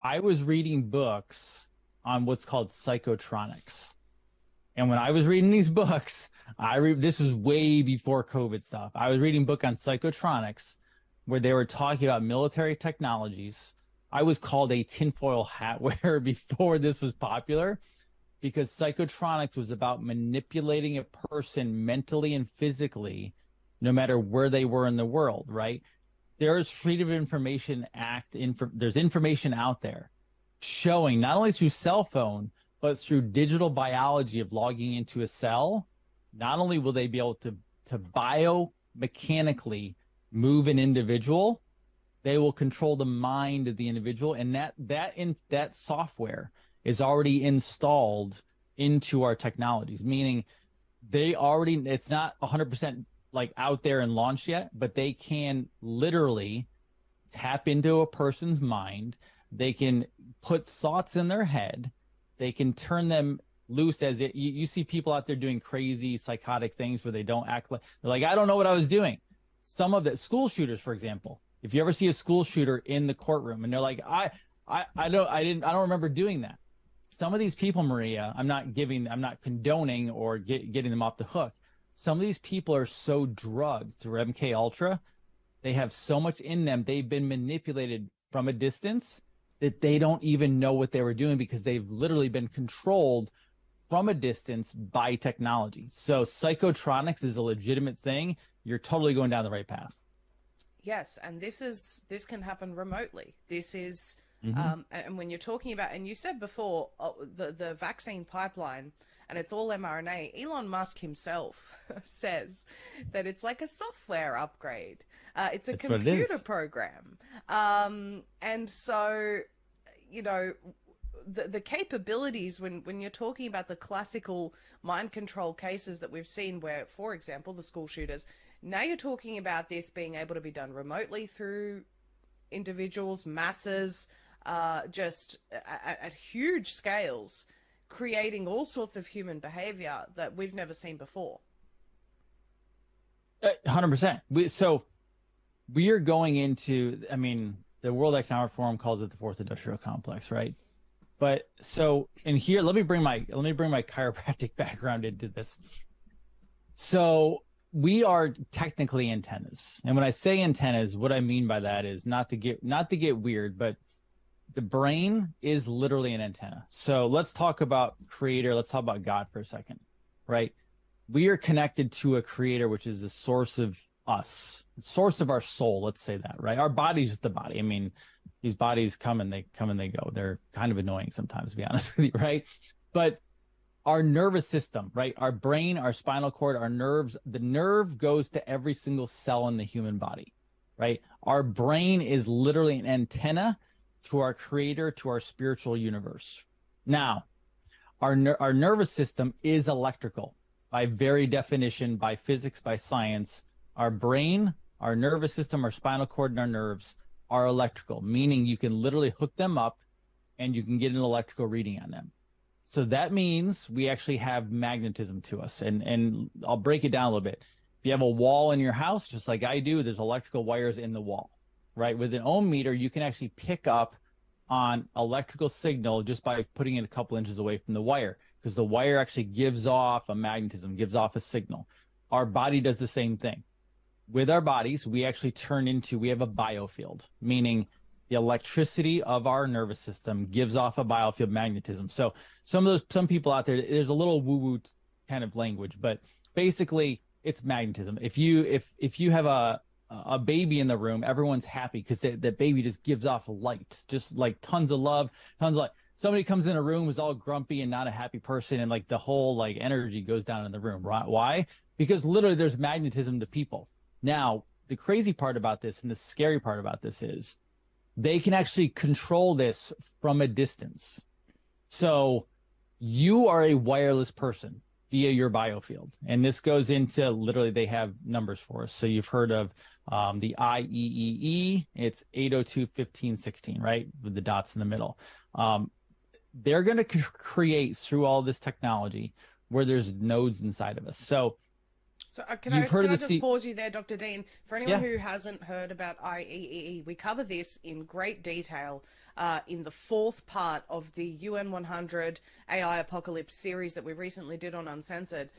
I was reading books on what's called psychotronics. And when I was reading these books, this is way before COVID stuff. I was reading a book on psychotronics where they were talking about military technologies. I was called a tinfoil hat wearer before this was popular because psychotronics was about manipulating a person mentally and physically, no matter where they were in the world, right? There's Freedom of Information Act, there's information out there showing not only through cell phone, but through digital biology of logging into a cell, not only will they be able to biomechanically move an individual, they will control the mind of the individual, and that software is already installed into our technologies, meaning it's not 100% like out there and launched yet, but they can literally tap into a person's mind. They can put thoughts in their head. They can turn them loose you see people out there doing crazy psychotic things where they don't act like they're like, I don't know what I was doing. Some of the school shooters, for example, if you ever see a school shooter in the courtroom and they're like, I don't remember doing that. Some of these people, Maria, I'm not condoning or getting them off the hook. Some of these people are so drugged through MK Ultra, they have so much in them, they've been manipulated from a distance that they don't even know what they were doing because they've literally been controlled from a distance by technology. So psychotronics is a legitimate thing. You're totally going down the right path. Yes, and this can happen remotely. This is Mm-hmm. and when you're talking about, and you said before, the vaccine pipeline, and it's all mRNA. Elon Musk himself says that it's like a software upgrade. It's a That's what it is. computer program, and so you know the capabilities when you're talking about the classical mind control cases that we've seen, where, for example, the school shooters. Now you're talking about this being able to be done remotely through individuals, masses, just at huge scales, creating all sorts of human behavior that we've never seen before. 100%. So we are going into, I mean, the World Economic Forum calls it the fourth industrial complex, right? But so in here, let me bring my chiropractic background into this. So we are technically antennas. And when I say antennas, what I mean by that is not to get weird, but the brain is literally an antenna. So let's talk about creator. Let's talk about God for a second, right? We are connected to a creator, which is the source of us, source of our soul. Let's say that, right? Our body is just the body. I mean, these bodies come and they go. They're kind of annoying sometimes, to be honest with you, right? But our nervous system, right? Our brain, our spinal cord, our nerves, the nerve goes to every single cell in the human body, right? Our brain is literally an antenna to our creator, to our spiritual universe. Now, our nervous system is electrical by very definition, by physics, by science. Our brain, our nervous system, our spinal cord, and our nerves are electrical, meaning you can literally hook them up and you can get an electrical reading on them. So that means we actually have magnetism to us. And I'll break it down a little bit. If you have a wall in your house, just like I do, there's electrical wires in the wall, right? With an ohm meter, you can actually pick up on electrical signal just by putting it a couple inches away from the wire, because the wire actually gives off a magnetism, gives off a signal. Our body does the same thing. With our bodies, we have a biofield, meaning the electricity of our nervous system gives off a biofield magnetism. So some people out there, there's a little woo-woo kind of language, but basically it's magnetism. If you have a baby in the room, everyone's happy because that baby just gives off light, just like tons of love, tons of light. Somebody comes in a room who's all grumpy and not a happy person, and like the whole like energy goes down in the room. Right? Why? Because literally there's magnetism to people. Now, the crazy part about this and the scary part about this is they can actually control this from a distance. So you are a wireless person via your biofield. And this goes into literally, they have numbers for us. So you've heard of the IEEE, it's 802.15.16, right? With the dots in the middle. They're going to create through all this technology where there's nodes inside of us. So can I just pause you there, Dr. Dean? For anyone who hasn't heard about IEEE, we cover this in great detail in the fourth part of the UN 100 AI Apocalypse series that we recently did on Uncensored,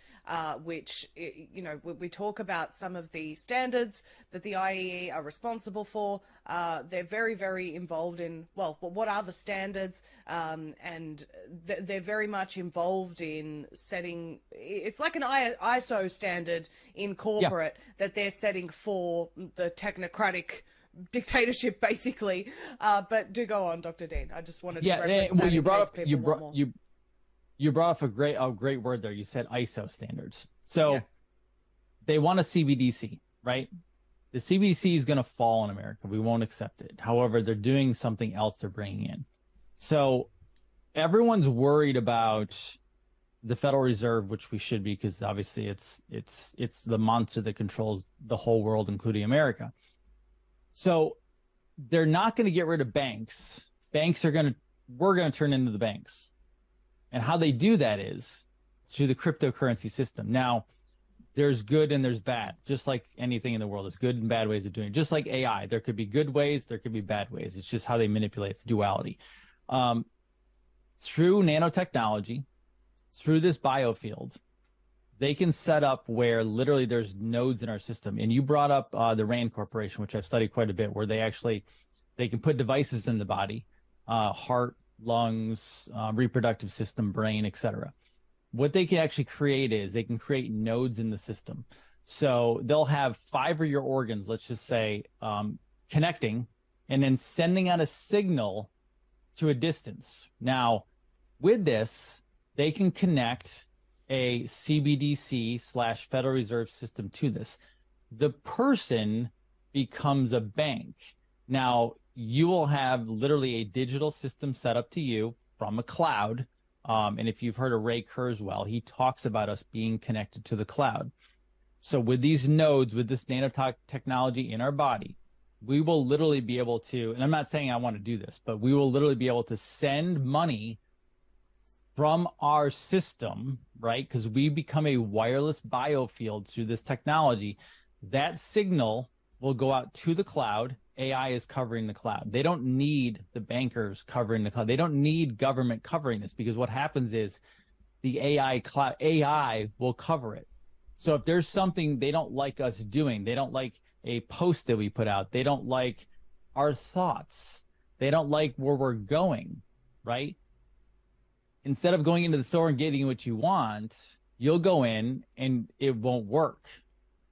which, you know, we talk about some of the standards that the IEE are responsible for. They're very, very involved in, well, what are the standards? And they're very much involved in setting, it's like an ISO standard in corporate that they're setting for the technocratic dictatorship, basically. But do go on, Dr. Dean. I just wanted to reference that you in brought case up people want more. you brought up a great word there. You said ISO standards. So they want a CBDC, right? The CBDC is going to fall in America. We won't accept it. However, they're doing something else they're bringing in. So everyone's worried about the Federal Reserve, which we should be, because obviously it's the monster that controls the whole world, including America. So they're not going to get rid of banks. We're going to turn into the banks. And how they do that is through the cryptocurrency system. Now, there's good and there's bad, just like anything in the world. There's good and bad ways of doing it. Just like AI, there could be good ways, there could be bad ways. It's just how they manipulate. It's duality. Through nanotechnology, through this biofield, they can set up where literally there's nodes in our system. And you brought up the RAND Corporation, which I've studied quite a bit, where they can put devices in the body, heart, lungs, reproductive system, brain, etc. What they can actually create is they can create nodes in the system. So they'll have 5 of your organs, let's just say, connecting and then sending out a signal to a distance. Now, with this, they can connect a CBDC / Federal Reserve system to this. The person becomes a bank. Now, you will have literally a digital system set up to you from a cloud. And if you've heard of Ray Kurzweil, he talks about us being connected to the cloud. So with these nodes, with this nanotechnology in our body, we will literally be able to, and I'm not saying I want to do this, but we will literally be able to send money from our system, right? Because we become a wireless biofield through this technology. That signal will go out to the cloud. AI is covering the cloud. They don't need the bankers covering the cloud. They don't need government covering this, because what happens is the AI will cover it. So if there's something they don't like us doing, they don't like a post that we put out, they don't like our thoughts, they don't like where we're going, right? Instead of going into the store and getting what you want, you'll go in and it won't work.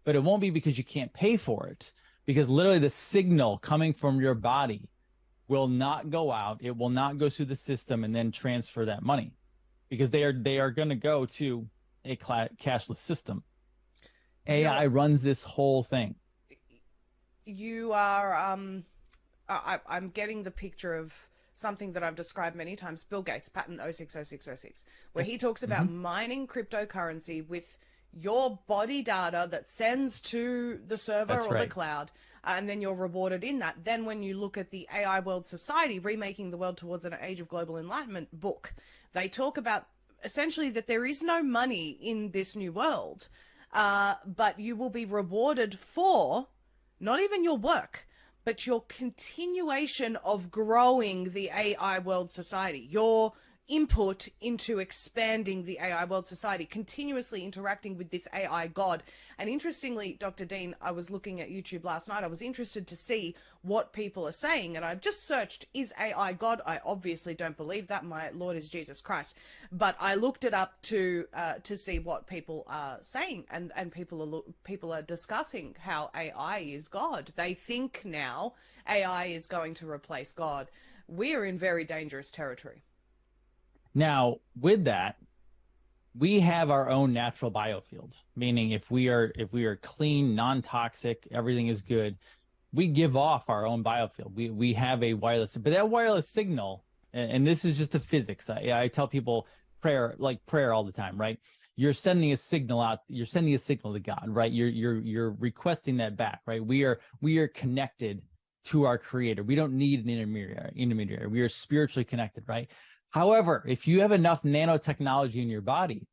But it won't be because you can't pay for it, because literally the signal coming from your body will not go out. It will not go through the system and then transfer that money, because they are going to go to a cashless system. AI runs this whole thing. You are, I'm getting the picture of something that I've described many times, Bill Gates, patent 060606, where he talks about mining cryptocurrency with your body data that sends to the server or the cloud, and then you're rewarded in that. Then when you look at the AI World Society, Remaking the World Towards an Age of Global Enlightenment book, they talk about essentially that there is no money in this new world, but you will be rewarded for not even your work, but your continuation of growing the AI World Society, your input into expanding the AI World Society, continuously interacting with this AI God. And interestingly, Dr. Dean, I was looking at YouTube last night. I was interested to see what people are saying, and I've just searched, is AI God? I obviously don't believe that. My Lord is Jesus Christ. But I looked it up to see what people are saying, and people are discussing how AI is God. They think now AI is going to replace God. We're in very dangerous territory. Now, with that, we have our own natural biofield, meaning if we are clean, non-toxic, everything is good, we give off our own biofield. We have a wireless, but that wireless signal, and this is just the physics. I tell people prayer all the time, right? You're sending a signal out. You're sending a signal to God, right? You're requesting that back, right? We are connected to our Creator. We don't need an intermediary. We are spiritually connected, right? However, if you have enough nanotechnology in your body,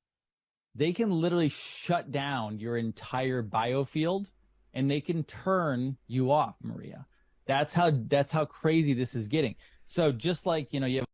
they can literally shut down your entire biofield, and they can turn you off, Maria. That's how crazy this is getting. So just like, you know, you have